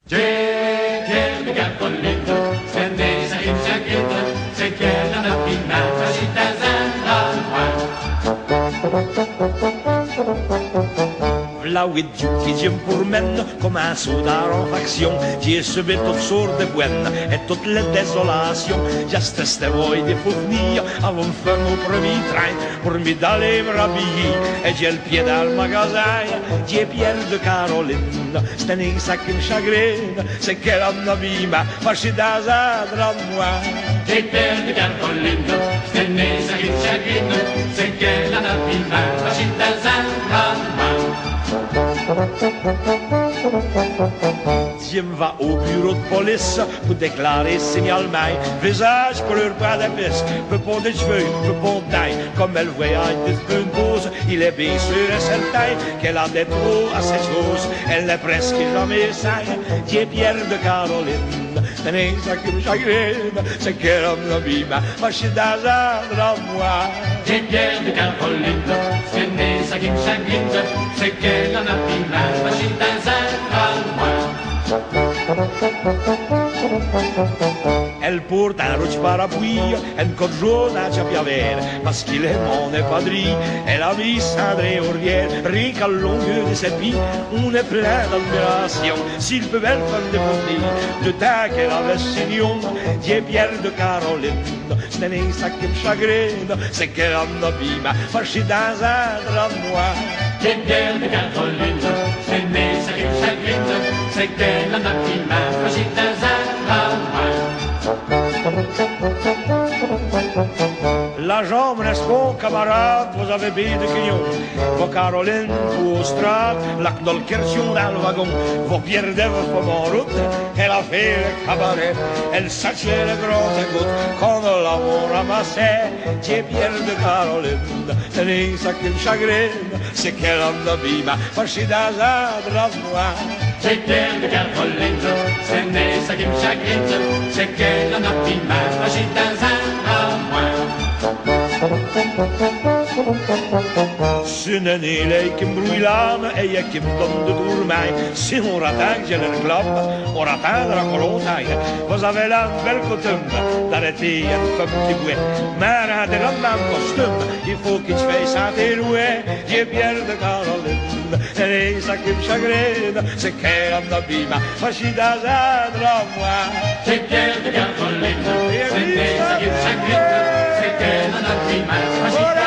J'ai Pierre de Caroline, c'est né, ça rime chagrin, c'est qu'elle en a pris ma fragile V'là où est Dieu qui j'aime pour mène, comme un soldat en faction, qui est subit toutes sortes de buennes et toutes les désolations. Just ste voi di fornir, avant de faire mon premier train, pour m'y d'aller me rhabiller, et j'ai le pied dans le magasin, j'ai Pierre de Caroline, c'est un sac qui me chagrine, c'est qu'elle en abîme, fâché dans un drap de moi. J'ai Pierre de Caroline, c'est né, ça rime chagrin, c'est qu'elle en a pris ma fragile dans un drap de moi. Jim va au bureau de police pour déclarer signalement. Visage, couleur pas d'épice, peu pour des cheveux, peu pour de taille. Comme elle voyage de une pause, il est bien sûr et certain qu'elle a des trop à ces choses. Elle n'est presque jamais saine. Dieu Pierre de Caroline, tenez ça qui me chagrine, c'est qu'elle en abîme, ma chie d'azadre à moi. Dieu Pierre de Caroline, c'est né, ça qui me chagrine, c'est qu'elle en abîme, ma chie d'azadre à moi. Elle porte un rouge parapluie, un code jaune à Chapiavert, parce qu'il est mon épadri. Elle a mis Cendré Aurière, rien qu'à longueur de ses pieds, on est plein d'admiration. S'il peut belle femme de beauté, de temps qu'elle avait signon, Dieu Pierre de Caroline, ce n'est ça qui me chagrine, c'est qu'elle en abîme, fâchée dans un drap de moi. Dieu Pierre de Caroline, c'est né, ça qui me chagrine, c'est qu'elle en a pris ma fragile dans un drap de moi. La jambe, n'est-ce pas, camarade, vous avez bien de quignon. Vos Caroline, vos Strat, la Knolkertion dans le wagon. Vos Pierre d'Èvre, vos en route, elle a fait le cabaret. Elle sachait les grandes gouttes, quand l'amour ramassait. Dieu Pierre de Caroline, tenez ça qui me chagrine, c'est qu'elle en abîme, fâchée dans un drap noir. Dieu Pierre de Caroline, c'est né, ça qui me chagrine, c'est qu'elle en abîme, fâchée dans un drap noir. C'est une année qui me brouille l'âme et qui me donne de tourment. Si on rattaque, j'ai le club, on rattendra encore longtemps. Vous avez la belle coutume d'arrêter un femme qui bouait. Mais rentrer dans le costume, il faut qu'il se fasse santé louer. J'ai Pierre de Caroline, et ça qui me chagrine, c'est qu'elle en abîme, fâchée dans un drap moi. J'ai Pierre de Caroline, c'est ça qui me chagrine, c'est qu'elle en abîme, fâchée dans un drap moi.